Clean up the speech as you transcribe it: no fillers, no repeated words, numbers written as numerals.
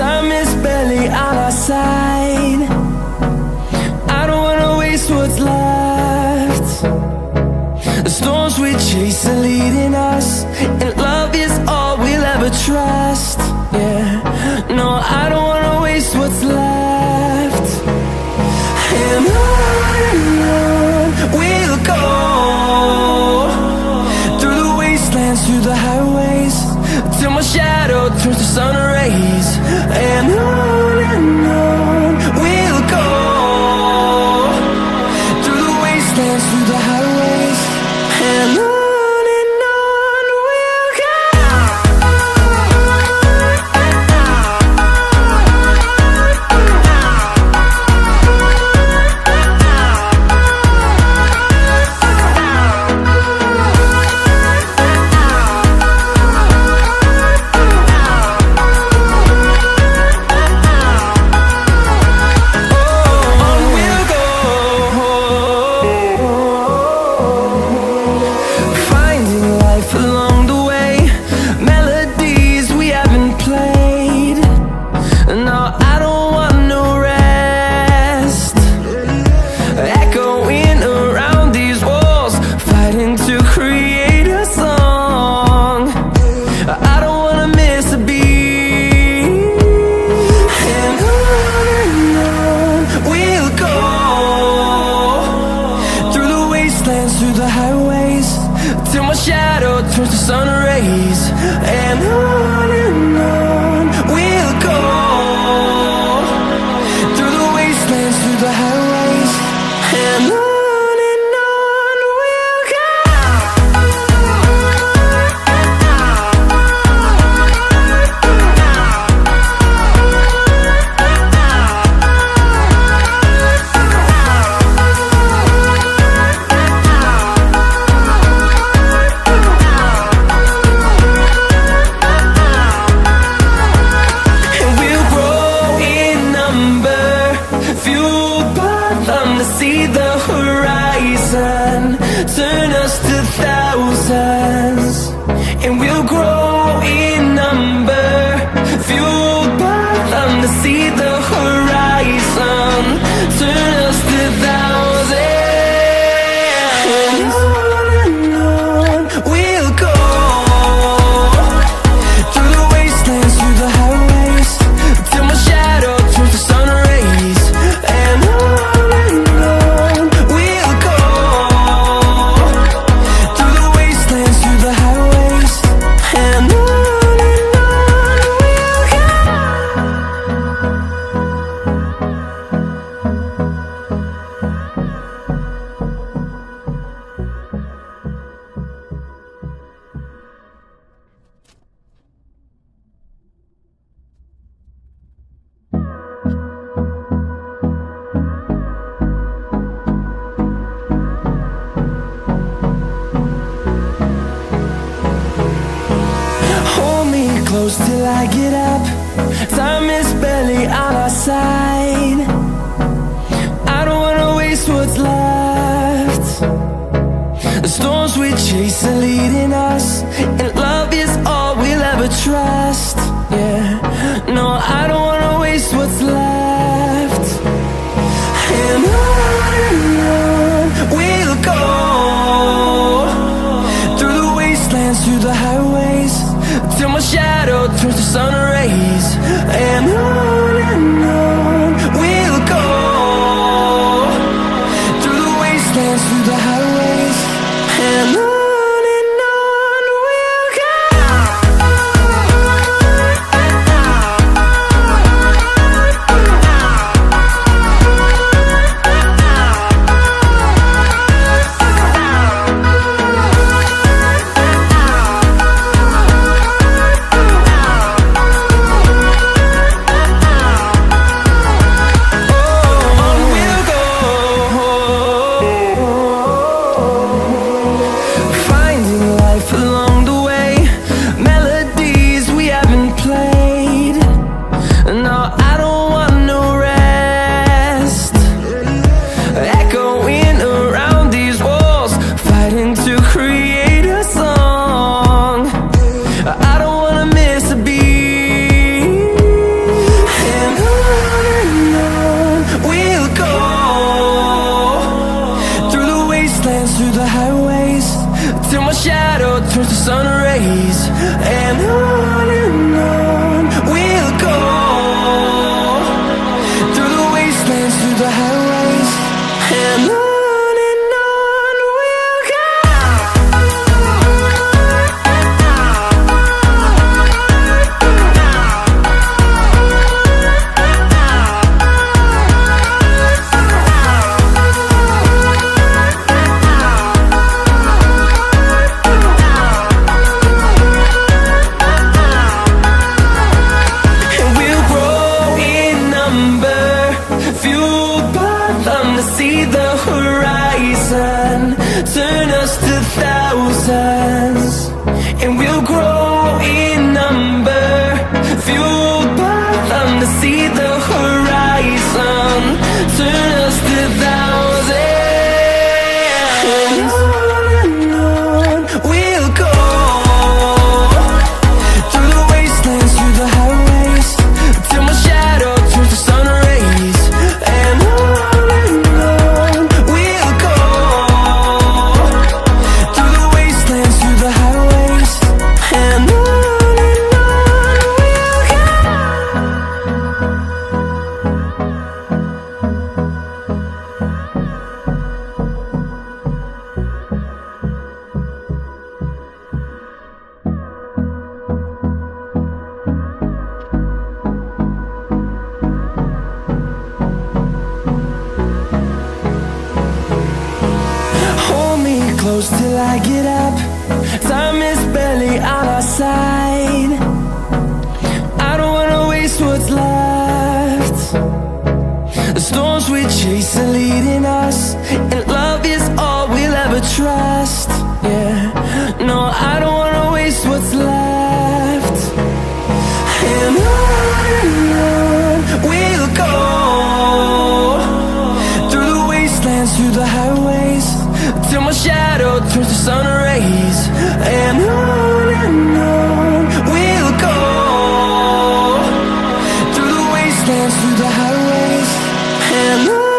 Time is barely on our side. I don't wanna waste what's left. The storms we chase are leading us, and love is all we'll ever trust. Yeah, no, I don't wanna waste what's left. And on we'll go, through the wastelands, through the highways, till my shadow turns to sun rays. And on we'll go, through the wastelands, through the highways, and on we'll go. Through the highways, till my shadow turns to sun rays. And on we'll go, through the wastelands, through the highways, and on we'll go. See the horizon, turn us to thousands, and we'll grow in number, fueled by them. To see the horizon, turn us to thousands, and on we'll go, through the wastelands, through the highways, till my shadow turns to sun rays. And close till I get up. Time is barely on our side. I don't wanna waste what's left. The storms we chase are leading us, and love is all we'll ever trust. Yeah, no, I don't wanna waste what's left. And on we'll go, through the wastelands, through the highways, till my shadow turns to sun rays. And on we'll go, through the wastelands, through the highways, and on we'll go. see the horizon, turn us to thousands. And on we'll go, through the wastelands, through the highways, till my shadow turns to sun rays. And on we'll go, through the wastelands, through the highways. And on we'll go. Hold me close till I get up. Time is barely on our side. I don't wanna waste what's left. The storms we chase are leading us, and love is all we'll ever trust. Yeah, no, I don't wanna waste what's left. And on we'll go, through the wastelands, through the highways, till my shadow turns to sun rays. And on we'll go, through the wastelands, through the highways. And on